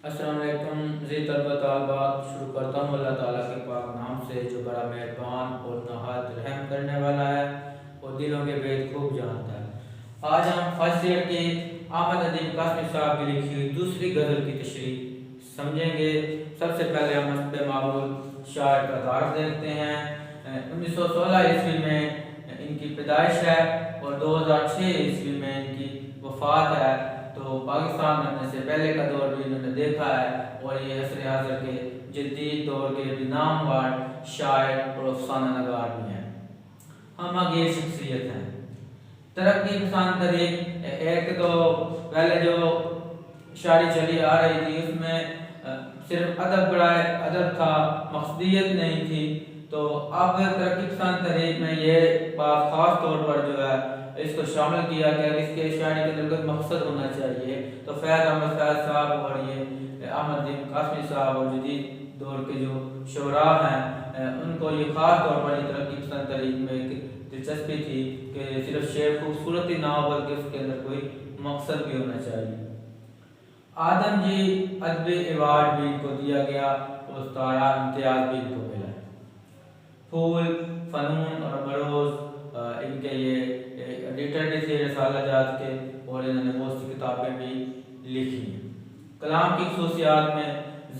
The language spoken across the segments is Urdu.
السلام علیکم جی طلبہ طالبات، شروع کرتا ہوں اللہ تعالیٰ کے پاک نام سے جو بڑا مہربان اور نہایت رحم کرنے والا ہے اور دلوں کے بھید خوب جانتا ہے۔ آج ہم فرسٹ ایئر کے احمد ندیم قاسمی صاحب کی لکھی ہوئی دوسری غزل کی تشریح سمجھیں گے۔ سب سے پہلے ہم اس پہ معمول شاعر کا تعارف دیکھتے ہیں۔ 1916 عیسوی میں ان کی پیدائش ہے اور 2006 عیسوی میں ان کی وفات ہے۔ تو پاکستان بننے سے پہلے کا دور بھی انہوں نے دیکھا ہے اور یہ عصر حاضر کے جدید دور کے بھی نامور شاعر اور افسانہ نگار بھی ہیں۔ ہم آگے شخصیت ہیں۔ ترقی پسند طریق ایک تو پہلے جو شاعری چلی آ رہی تھی اس میں صرف ادب برائے ادب تھا، مقصدیت نہیں تھی۔ تو اب ترقی پسند تحریک میں یہ بات خاص طور پر جو ہے اس کو شامل کیا کہ اس کے شاعری کے اندر کوئی مقصد ہونا چاہیے۔ تو فیض احمد فیض صاحب اور یہ احمد ندیم قاسمی صاحب اور جدید دور کے جو شعراء ہیں ان کو یہ خاص طور پر یہ ترقی پسند تحریک میں ایک دلچسپی تھی کہ صرف شعر خوبصورتی نہ ہو بلکہ اس کے اندر کوئی مقصد بھی ہونا چاہیے۔ آدم جی ادبی ایوارڈ بھی ان کو دیا گیا اور ستارہ امتیاز بھی ان کو ملا۔ پھول، فنون اور بروز ان کے یہ ایڈیٹر بھی تھے رسالہ جات کے اور انہوں نے بہت سی کتابیں بھی لکھی ہیں۔ کلام کی خصوصیات میں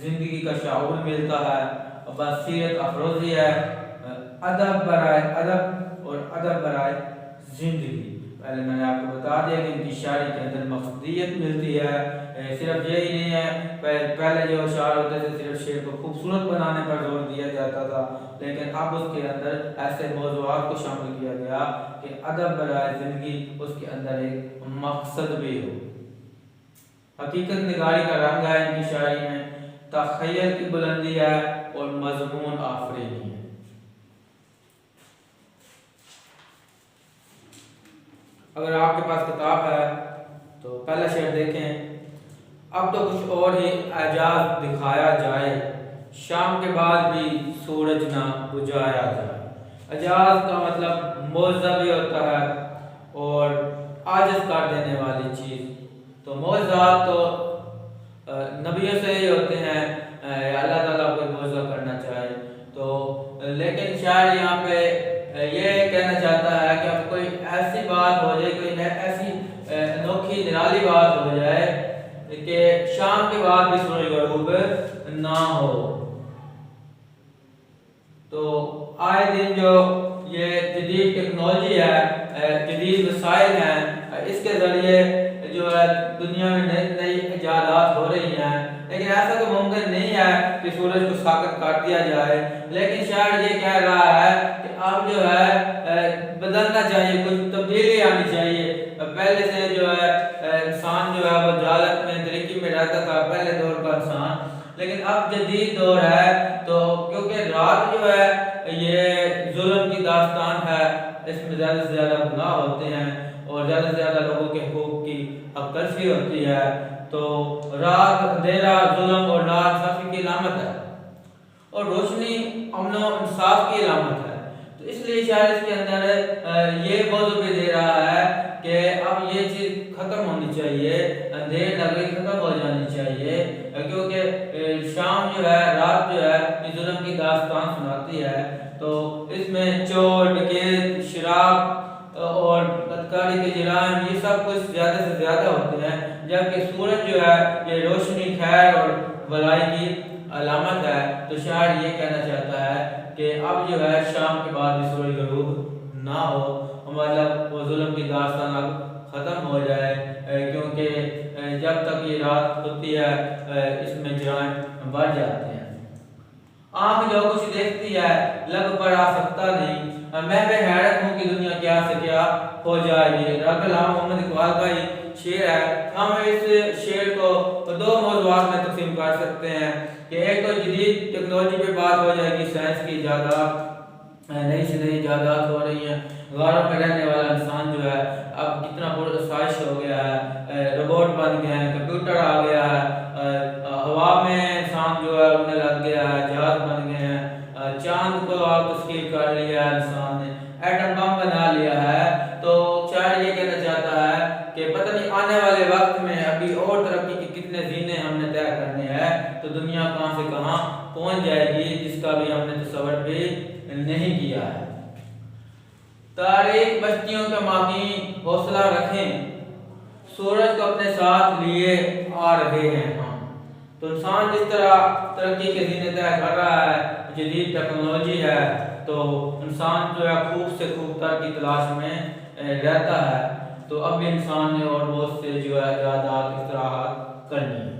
زندگی کا شعور ملتا ہے، بصیرت افروزی ہے، ادب برائے ادب اور ادب برائے زندگی۔ پہلے میں نے آپ کو بتا دیا کہ ان کی شاعری کے اندر مقصدیت ملتی ہے۔ صرف یہی نہیں ہے، پہلے جو شاعر ہوتے تھے صرف شعر کو خوبصورت بنانے پر زور دیا جاتا تھا، لیکن اب اس کے اندر ایسے موضوعات کو شامل کیا گیا کہ ادب برائے زندگی اس کے اندر ایک مقصد بھی ہو۔ حقیقت نگاری کا رنگ ہے ان کی شاعری میں، تخیل کی بلندی ہے اور مضمون آفرینی ہے۔ اگر آپ کے پاس کتاب ہے تو پہلا شعر دیکھیں۔ اب تو کچھ اور ہی اعجاز دکھایا جائے، شام کے بعد بھی سورج نہ بجھایا جائے۔ اعجاز کا مطلب معجزہ بھی ہوتا ہے اور عاجز کر دینے والی چیز۔ تو معجزات تو نبیوں سے ہی ہوتے ہیں، اللہ تعالیٰ کوئی معجزہ کرنا چاہے تو، لیکن شاعر یہاں پہ یہ کہنا چاہتا ہے کہ اب کوئی ایسی بات ہو جائے، کوئی ایسی انوکھی نرالی بات ہو جائے کہ شام کے بعد بھی سورج غروب نہ ہو۔ تو آئے دن جو یہ جدید ٹیکنالوجی ہے، جدید وسائل ہیں، اس کے ذریعے جو ہے دنیا میں نئی نئی ایجادات ہو رہی ہیں، لیکن ایسا تو ممکن نہیں ہے کہ سورج کو ساکت کر دیا جائے۔ لیکن شاعر یہ کہہ رہا ہے کہ اب جو ہے بدلنا چاہیے، کچھ تبدیلی آنی چاہیے۔ پہلے سے جو ہے انسان جو ہے وہ جہالت میں ترقی میں رہتا تھا، پہلے دور کا انسان، لیکن اب جدید دور ہے تو کیونکہ رات جو ہے یہ ظلم کی داستان ہے، اس میں زیادہ سے زیادہ گناہ ہوتے ہیں اور زیادہ سے زیادہ لوگوں کے حقوق کی حق تلفی ہوتی ہے۔ تو رات اندھیرا ظلم اور ناانصافی کی علامت ہے اور روشنی امن و انصاف کی علامت ہے۔ تو اس لیے شاعر اس کے اندر یہ موضوع بھی دے رہا ہے کہ اب یہ چیز ختم ہونی چاہیے، اندھیر نگری ختم ہو جانی چاہیے، کیونکہ شام جو ہے، رات جو ہے یہ ظلم کی داستان سناتی ہے۔ تو اس میں چور، ڈکیت، شراب اور بدکاری کے جرائم یہ سب کچھ زیادہ سے زیادہ ہوتے ہیں، جبکہ سورج جو ہے یہ روشنی، خیر اور بھلائی کی علامت ہے۔ تو شاعر یہ کہنا چاہتا ہے کہ اب جو ہے شام کے بعد بھی سورج غروب نہ ہو، مطلب وہ ظلم کی داستان اب ختم ہو جائے، کیونکہ جب تک یہ رات ہوتی ہے اس میں جرائم بڑھ جاتے ہیں۔ آنکھ جو کچھ دیکھتی ہے لب پر آ سکتا نہیں، میں بے حیرت ہوں کہ دنیا کیا سے کیا ہو جائے گی۔ ڈاکٹر علامہ محمد اقبال کا یہ شعر ہے۔ ہم اس شعر کو دو موضوعات میں تقسیم کر سکتے ہیں کہ ایک تو جدید ٹیکنالوجی پہ بات ہو جائے گی، سائنس کی ایجادات، نئی سے نئی ایجادات ہو رہی ہیں، غاروں میں رہنے والا انسان جو ہے اب کتنا پرآسائش ہو گیا ہے، روبوٹ بن گیا ہے، کمپیوٹر آ گیا ہے، ہوا میں انسان جو ہے اڑنے لگ گیا ہے، جہاز بن گئے ہیں، چاند کو تسخیر کر لیا ہے انسان نے، ایٹم بم بنا لیا ہے۔ تو شاعر یہ کہنا چاہتا ہے کہ پتہ نہیں آنے والے وقت میں ابھی اور ترقی کی کتنے زینے ہم نے طے کرنے ہیں، تو دنیا کہاں سے کہاں پہنچ جائے گی جس کا بھی ہم نے تصور بھی نہیں کیا ہے۔ تاریخ بستیوں کے ماکین حوصلہ رکھیں، سورج کو اپنے ساتھ لیے آ رہے ہیں ہم۔ تو انسان جس طرح ترقی کے زینے طے کر رہا ہے، جدید ٹیکنالوجی ہے، تو انسان جو ہے خوب سے خوب تر کی تلاش میں رہتا ہے۔ تو اب بھی انسان نے اور بہت سے جو ہے ایجادات اختراعات کرنی ہے۔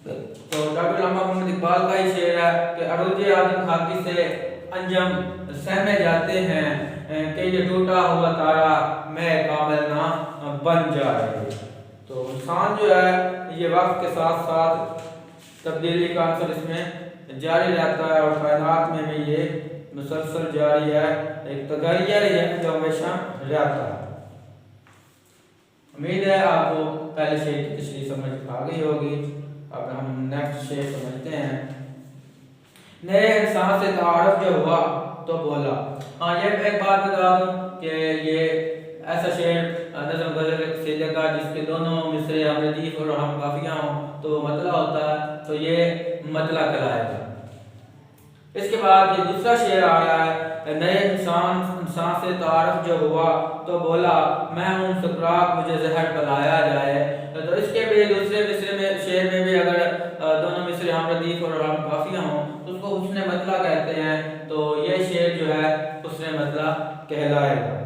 تو ڈاکٹر علامہ محمد اقبال کا ہی شعر ہے کہ عروج آدم خاکی سے انجم سہمے جاتے ہیں کہ یہ ٹوٹا ہوا تارا میں کامل نہ بن جائے۔ تو انسان جو ہے یہ وقت کے ساتھ ساتھ تبدیلی کا عنصر اس میں جاری رہتا ہے، اور کائنات میں بھی یہ مسلسل جاری ہے، ایک تغیر ہے جو ہمیشہ رہتا ہے۔ امید ہے آپ کو پہلے شعر کی تشریح سمجھ آ گئی ہوگی۔ اب ہم نیکسٹ شعر سمجھتے ہیں۔ نئے انسان سے تعارف جو ہوا تو بولا۔ ہاں یہ ایک بات بتا دوں کہ یہ ایسا شعر نظم غزل قصیدے کا جس کے دونوں مصرے ہم ردیف اور ہم قافیہ ہوں تو مطلع ہوتا ہے، تو یہ مطلع کہلائے گا۔ اس کے بعد یہ دوسرا شعر آ رہا ہے، نئے انسان سے تعارف جو ہوا تو بولا میں ہوں سکرات مجھے زہر پلایا جائے۔ تو اس کے بھی دوسرے مصرے میں شعر میں بھی اگر دونوں مصرے ہم ردیف اور ہم قافیہ ہوں تو اس کو حسن مطلع کہتے ہیں، تو یہ شعر جو ہے حسن مطلع کہلائے گا۔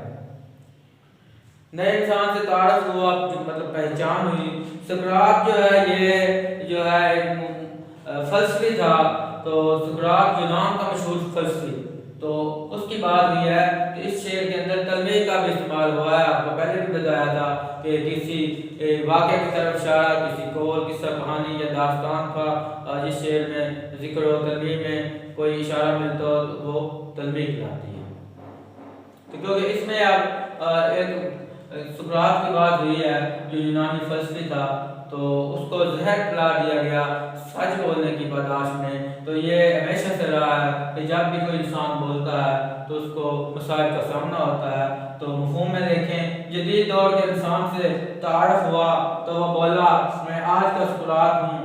نئے انسان سے تعارف ہوا جو مطلب پہچان ہوئی۔ سقراط جو ہے یہ جو ہے ایک فلسفی تھا، تو سقراط یونان کا مشہور فلسفی، تو اس کی بات یہ ہے کہ اس شعر کے اندر تلمیح کا بھی استعمال ہوا ہے۔ آپ کو پہلے بھی بتایا تھا کہ کسی واقعے کی طرف اشارہ، کسی قول، قصہ، کہانی یا داستان کا جس شعر میں ذکر ہو، تلمیح میں کوئی اشارہ ملتا ہو تو وہ تلمیح کہلاتی ہے۔ تو کیونکہ اس میں اب ایک سقراط کی بات ہوئی ہے جو یونانی فلسفی تھا، تو اس کو زہر پلا دیا گیا سچ بولنے کی پاداش میں۔ تو یہ ہمیشہ سے رہا ہے کہ جب بھی کوئی انسان بولتا ہے تو اس کو مسائل کا سامنا ہوتا ہے۔ تو مفہوم میں دیکھیں، جدید دور کے انسان سے تعارف ہوا تو وہ بولا میں آج کا سقراط ہوں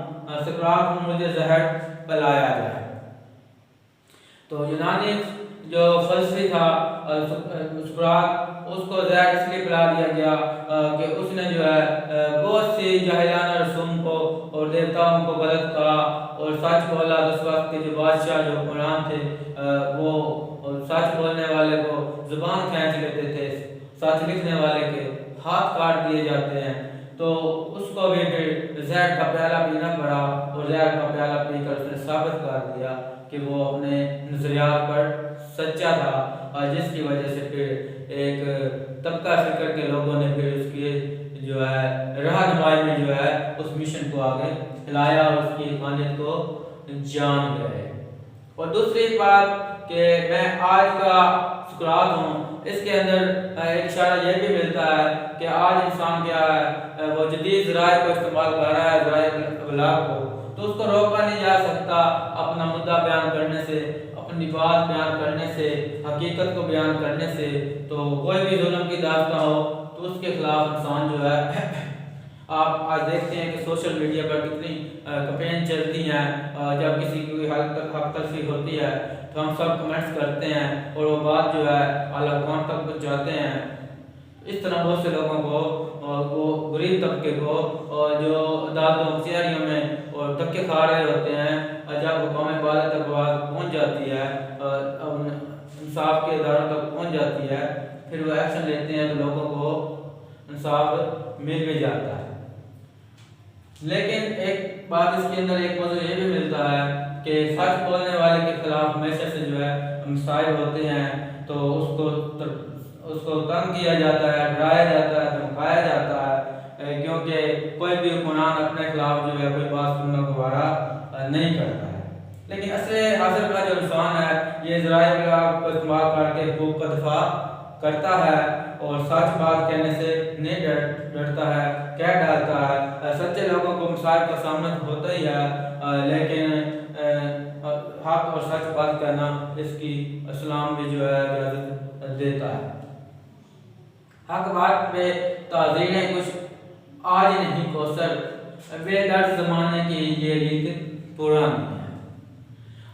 مجھے زہر پلایا جائے۔ تو یونانی جو فلسفی تھا سقراط، اس کو زہر اس لیے پلا دیا گیا کہ اس نے جو ہے بہت سی جاہلانہ رسوم کو اور دیوتاؤں کو غلط کہا اور سچ بولا۔ اس وقت کے جو بادشاہ جو حکمران تھے وہ سچ بولنے والے کو زبان کھینچ لیتے تھے، سچ لکھنے والے کے ہاتھ کاٹ دیے جاتے ہیں۔ تو اس کو بھی پھر زہر کا پیالہ پینا پڑا، اور زہر کا پیالہ پی کر اس نے ثابت کر دیا کہ وہ اپنے نظریات پر سچا تھا، اور جس کی وجہ سے پھر ایک طبقہ فکر کے لوگوں نے پھر اس کی جو ہے رہنمائی میں جو ہے اس مشن کو آگے ہلایا اور اس کی حقانیت کو جان گئے۔ اور دوسری بات کہ میں آج کا سقراط ہوں، اس کے اندر ایک اشارہ یہ بھی ملتا ہے کہ آج انسان کیا ہے وہ جدید ذرائع کو استعمال کر رہا ہے، ذرائع ابلاغ کو، تو اس کو روکا نہیں جا سکتا اپنا مدعا بیان کرنے سے، اپنی بات بیان کرنے سے، حقیقت کو بیان کرنے سے۔ تو کوئی بھی ظلم کی داستان ہو تو اس کے خلاف انسان جو ہے آپ آج دیکھتے ہیں کہ سوشل میڈیا پر کتنی کمپین چلتی ہیں، جب کسی کی حق تلفی ہوتی ہے تو ہم سب کمنٹس کرتے ہیں اور وہ بات جو ہے اعلیٰ حکام تک پہنچاتے ہیں۔ اس طرح بہت سے لوگوں کو غریب طبقے کو جو عدالتوں کچہریوں میں اور دھکے کھا رہے ہوتے ہیں، جب حکام بالا تک بات پہنچ جاتی ہے، انصاف کے اداروں تک پہنچ جاتی ہے، پھر وہ ایکشن لیتے ہیں تو لوگوں کو انصاف مل بھی جاتا ہے۔ لیکن ایک بات اس کے اندر ایک موضوع یہ بھی ملتا ہے کہ سچ بولنے والے کے خلاف ہمیشہ سے جو ہے مسائل ہوتے ہیں، تو اس کو تنگ کیا جاتا ہے، ڈرایا جاتا ہے، دھمکایا جاتا ہے، کیونکہ کوئی بھی حکمران اپنے خلاف جو ہے کوئی بات سننا گوارا نہیں کرتا ہے۔ لیکن حاصل کا جو انسان ہے یہ ذرائع ابلاغ کو استعمال کر کے حقوق کا دفاع کرتا ہے اور سچ بات کہنے سے نہیں ڈرتا ہے، کہہ ڈالتا ہے۔ سچے لوگوں کو مسائل کا سامنا ہوتا ہی ہے، لیکن حق اور سچ بات کہنا اس کی اسلام بھی جو ہے اجازت دیتا ہے۔ حق بات پہ تعزیریں کچھ آج نہیں کوثر، بے درد زمانے کی یہ ریت پرانی ہے۔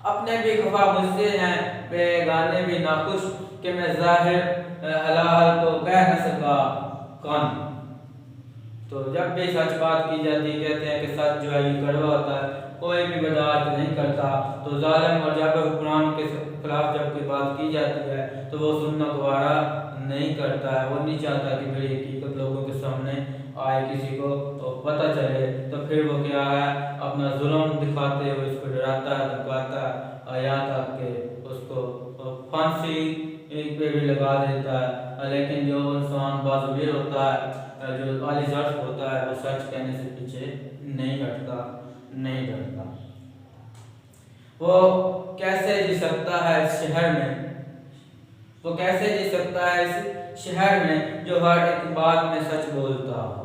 اپنے بھی خفا مجھ سے ہیں بیگانے بھی ناخوش کہ میں ظاہر حلال کو کہہ نہ سکا کان۔ تو جب بھی سچ بات کی جاتی کہتے ہیں کہ سچ جو ہے یہ کڑوا ہوتا ہے، کوئی بھی برداشت نہیں کرتا۔ تو ظالم اور جابر حکمران کے خلاف جب کوئی بات کی جاتی ہے تو وہ سننا گوارا نہیں کرتا ہے، وہ نہیں چاہتا کہ میری حقیقت لوگوں کے سامنے آئے، کسی کو پتہ چلے۔ تو پھر وہ کیا ہے، اپنا ظلم دکھاتے ہوئے اس کو ڈراتا ہے، دھمکاتا ہے، یہاں تک کہ اس کو پھانسی پہ بھی لگا دیتا ہے۔ لیکن جو انسان باضمیر ہوتا ہے، جو عالی ظرف ہوتا ہے، وہ سچ کہنے سے پیچھے نہیں ہٹتا، نہیں ڈرتا۔ وہ کیسے جی سکتا ہے اس شہر میں، وہ کیسے جی سکتا ہے اس شہر میں جو ہر ایک بات میں سچ بولتا ہو۔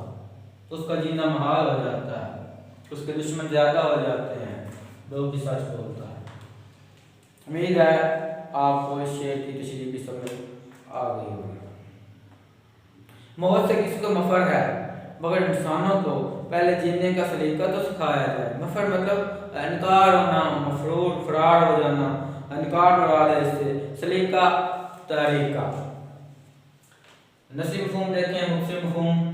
اس کا جینا محال ہو جاتا ہے، اس کے دشمن زیادہ ہو جاتے ہیں، لوگ بھی سچ بولتا ہے۔ امید ہے آپ کو اس شعر کی تشریح بھی سمجھ آ گئی ہوگی۔ موت سے کسی کو مفر ہے، مگر انسانوں کو پہلے جینے کا سلیقہ تو سکھایا جائے۔ مفر مطلب انکار ہونا، مفرور، فرار ہو جانا، انکار مراد ہے اس سے، سلیقہ طریقہ۔ نصی مفہوم دیکھیں، مقصی مفہوم۔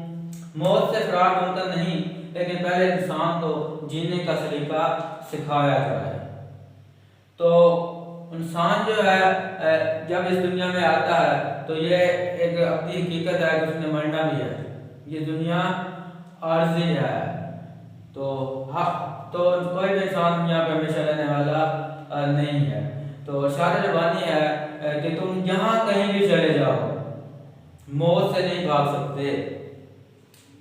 موت سے فرار ممکن نہیں، لیکن پہلے انسان کو جینے کا سلیقہ سکھایا جائے۔ تو انسان جو ہے جب اس دنیا میں آتا ہے تو یہ ایک اپنی حقیقت ہے کہ اس نے مرنا بھی ہے، یہ دنیا عارضی ہے۔ تو کوئی بھی انسان دنیا پہ ہمیشہ رہنے والا نہیں ہے۔ تو شاعر ربانی ہے کہ تم جہاں کہیں بھی چلے جاؤ موت سے نہیں بھاگ سکتے۔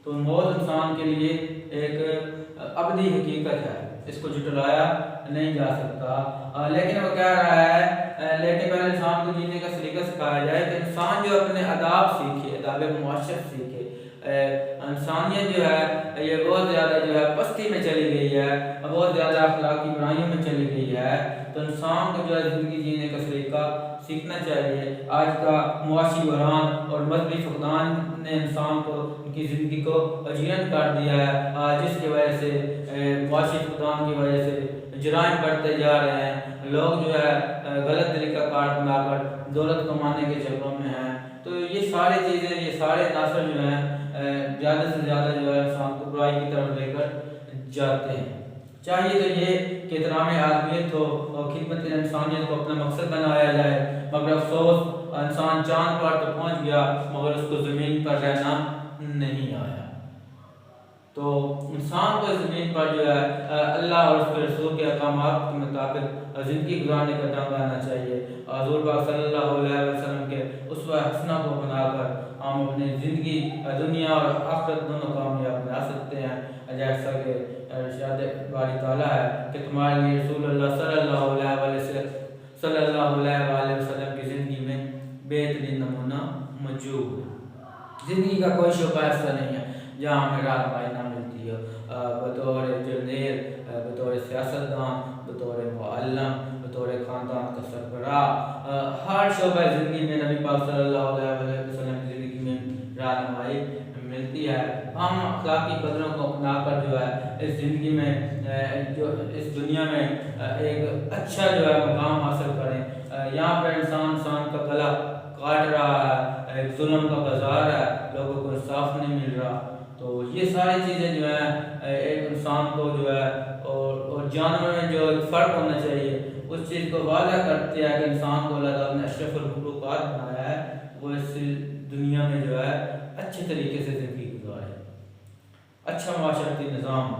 تو موت انسان کے لیے ایک ابدی حقیقت ہے، اس کو جھٹلایا نہیں جا سکتا۔ لیکن وہ کہہ رہا ہے لیکن پہلے انسان کو جینے کا سلیقہ سکھایا جائے کہ انسان جو اپنے آداب سیکھے، آداب معاشرت سیکھے۔ انسانیت جو ہے یہ بہت زیادہ جو ہے پستی میں چلی گئی ہے، بہت زیادہ اخلاقی برائیوں میں چلی گئی ہے۔ تو انسان کو جو ہے زندگی جینے کا سلیقہ سیکھنا چاہیے۔ آج کا معاشی بحران اور مذہبی فقدان نے انسان کو ان کی زندگی کو اجیرن کر دیا ہے، جس کی وجہ سے معاشی فقدان کی وجہ سے جرائم بڑھتے جا رہے ہیں۔ لوگ جو ہے غلط طریقہ کار بنا کر دولت کمانے کے چکروں میں ہیں۔ تو یہ ساری چیزیں، یہ سارے عناصر جو ہیں زیادہ سے زیادہ جو ہے انسان کو برائی کی طرف لے کر جاتے ہیں۔ چاہیے تو یہ کہ احترام آدمیت ہو اور خدمت انسانیت کو اپنا مقصد بنایا جائے، مگر افسوس انسان چاند پر تو پہنچ گیا مگر اس کو زمین پر رہنا نہیں آیا۔ تو انسان کو زمین پر جو ہے اللہ اور اس کے رسول کے احکامات کے مطابق زندگی گزارنے کا ڈھنگ آنا چاہیے۔ حضور پاک صلی اللہ علیہ وسلم کے اسوہ حسنہ کو بنا کر ہم اپنی زندگی دنیا اور آخرت دونوں کامیاب بنا سکتے ہیں۔ جیسا کہ ارشاد باری تعالیٰ ہے کہ تمہارے لیے رسول اللہ صلی اللہ علیہ وسلم کی زندگی میں بہترین نمونہ موجود ہے۔ زندگی کا کوئی شعبہ ایسا نہیں ہے جہاں ہمیں رہنمائی نہ ملتی ہو، بطور جرنیل، بطور سیاستدان، بطور معلم، بطور خاندان کا سربراہ، ہر شعبہ زندگی میں نبی پاک صلی اللہ علیہ وسلم کی زندگی میں رہنمائی ملتی ہے۔ ہم اخلاقی قدروں کو اپنا کر جو ہے اس زندگی میں، جو اس دنیا میں ایک اچھا جو ہے مقام حاصل کریں۔ یہاں پر انسان کا گلا کاٹ رہا ہے، ایک ظلم کا بازار ہے، لوگوں کو انصاف نہیں مل رہا۔ تو یہ ساری چیزیں جو ہیں ایک انسان کو جو ہے اور جانوروں میں جو فرق ہونا چاہیے اس چیز کو واضح کرتی ہے کہ انسان کو اللہ تعالیٰ نے اشرف المخلوقات بنایا ہے، وہ اس دنیا میں جو ہے اچھے طریقے سے زندگی گزارے، اچھا معاشرتی نظام۔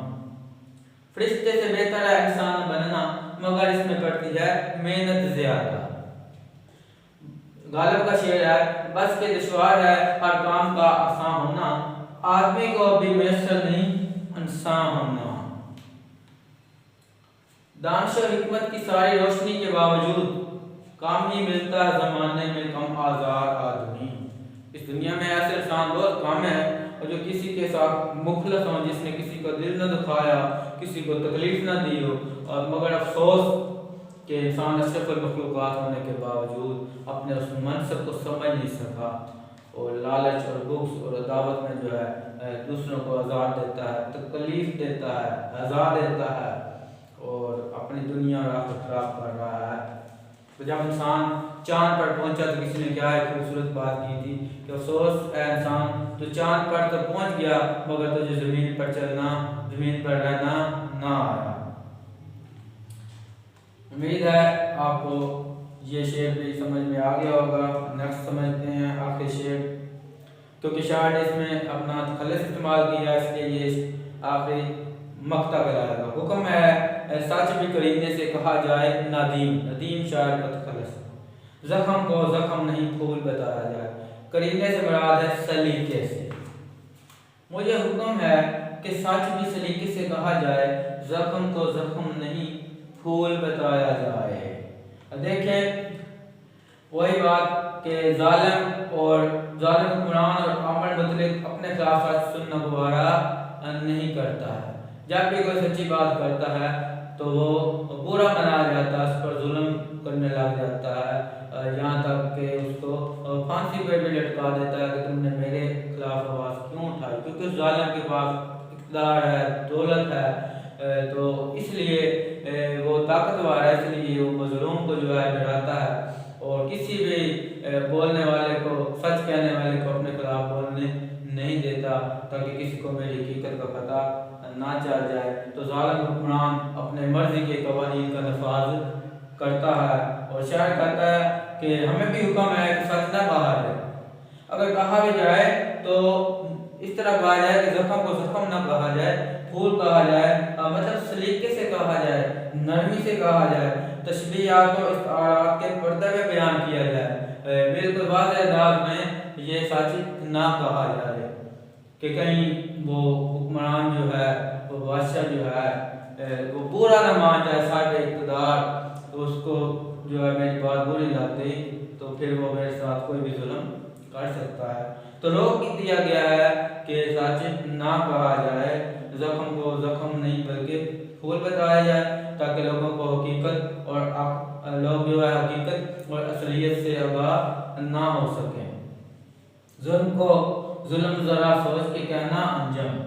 فرشتے سے بہتر ہے انسان بننا مگر اس میں پڑتی ہے محنت زیادہ۔ غالب کا شعر ہے بس کے دشوار ہے ہر کام کا آسان ہونا، آدمی کو بھی میسر نہیں انسان ہونا۔ دانش و حکمت کی ساری روشنی کے باوجود کام ہی ملتا ہے زمانے میں کم آزار آدمی۔ اس دنیا میں ایسے انسان بہت کم ہیں اور جو کسی کے ساتھ مخلص ہوں، جس نے کسی کو دل نہ دکھایا، کسی کو تکلیف نہ دی ہو، اور مگر افسوس کہ انسان اشرف المخلوقات ہونے کے باوجود اپنے اس منصب کو سمجھ نہیں سکا، اور لالچ اور بغض اور عداوت میں جو ہے دوسروں کو عذاب دیتا ہے، تکلیف دیتا ہے، عذاب دیتا ہے اور اپنی دنیا اور آخرت خراب کر رہا ہے۔ تو جب انسان چاند پر پہنچا تو کسی نے کیا ایک خوبصورت بات کی تھی کہ افسوس اے انسان، تو چاند پر تو پہنچ گیا مگر تجھے زمین پر چلنا، زمین پر رہنا نہ آیا۔ امید ہے آپ کو یہ شعر بھی سمجھ میں آ گیا ہوگا۔ نیکسٹ سمجھتے ہیں آخری شعر، کیونکہ شاعر نے اس میں اپنا تخلص استعمال کیا اس لیے یہ آخری مقطع کہلائے گا۔ حکم ہے سچ بھی قرینے سے کہا جائے ندیم، ندیم شاعر کا تخلص، زخم کو زخم نہیں پھول بتایا جائے، قرینے سے مراد ہے سلیقے سے۔ مجھے حکم ہے کہ سچ بھی سلیقے سے کہا جائے، زخم کو زخم نہیں پھول بتایا جائے۔ دیکھیں وہی بات کہ ظالم حکمران اور عمل مطلق اپنے خلاف سچ سننا گوارا نہیں کرتا ہے۔ جب بھی کوئی سچی بات کرتا ہے تو وہ برا منایا جاتا ہے، اس پر ظلم کرنے لگ جاتا ہے، یہاں تک کہ اس کو پھانسی پہ بھی لٹکا دیتا ہے کہ تم نے میرے خلاف آواز کیوں اٹھائی، کیونکہ اس ظالم کے پاس اقتدار ہے، دولت ہے، تو اس لیے وہ طاقتور ہے، اس لیے وہ مظلوم کو جو ہے ڈراتا ہے اور کسی بھی بولنے والے کو، سچ کہنے والے کو اپنے خلاف بولنے نہیں دیتا تاکہ کسی کو میری حقیقت کا پتہ نہ چل جائے۔ تو ظالم حکمران اپنے مرضی کے قوانین کا نفاذ کرتا ہے اور شاعر کہتا ہے کہ ہمیں بھی حکم ہے کہ سچ نہ کہا جائے، اگر کہا بھی جائے تو اس طرح کہا جائے کہ زخم کو زخم نہ کہا جائے، پھول کہا جائے، مطلب سلیقے سے کہا جائے، نرمی سے کہا جائے، تشبیہات و استعارات کے پردے میں بیان کیا جائے، بالکل واضح انداز میں یہ سچ نہ کہا جائے کہ کہیں وہ حکمران جو ہے، وہ بادشاہ جو ہے وہ برا نہ مان جائے سارے اقتدار، تو اس کو جو ہے میری بات بری لگتی تو پھر وہ میرے ساتھ کوئی بھی ظلم کر سکتا ہے۔ تو روک دیا گیا ہے کہ سچ نہ کہا جائے، زخم کو زخم نہیں بلکہ پھول بتایا جائے تاکہ لوگوں کو حقیقت اور لوگ جو ہے حقیقت اور اصلیت سے آگاہ نہ ہو سکیں۔ ظلم کو ظلم ذرا سوچ کے کہنا انجم،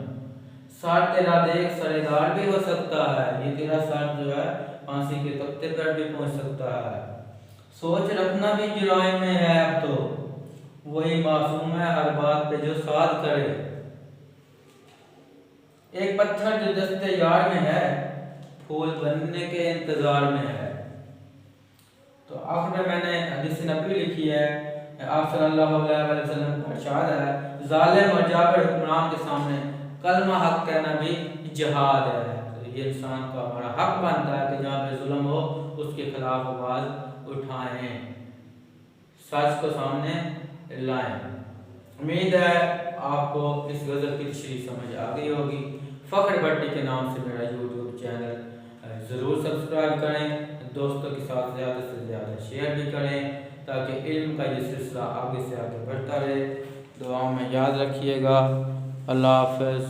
سر تیرا دیکھ سردار بھی ہو سکتا ہے، یہ تیرا سر جو ہے پھانسی کے تختے پر بھی پہنچ سکتا ہے۔ سوچ رکھنا بھی جرائم میں ہے، اب تو وہی معصوم ہے ہر بات پہ جو ساتھ کرے، ایک پتھر جو دستے یار میں ہے، پھول بننے کے انتظار میں ہے۔ تو آخر میں میں نے حدیث نبوی لکھی ہے، آپ صلی اللہ علیہ وسلم کا ارشاد ہے ظالم اور جابر حکمران کے سامنے کلمہ حق کہنا بھی جہاد ہے۔ تو یہ انسان کا ہمارا حق بنتا ہے کہ جہاں پہ ظلم ہو اس کے خلاف آواز اٹھائیں، سچ کو سامنے لائیں۔ امید ہے آپ کو اس غزل کی تشریح سمجھ آ گئی ہوگی۔ فخر بھٹی کے نام سے میرا یوٹیوب چینل ضرور سبسکرائب کریں، دوستوں کے ساتھ زیادہ سے زیادہ شیئر بھی کریں تاکہ علم کا یہ سلسلہ آگے سے آگے بڑھتا رہے۔ دعاؤں میں یاد رکھیے گا۔ اللہ حافظ۔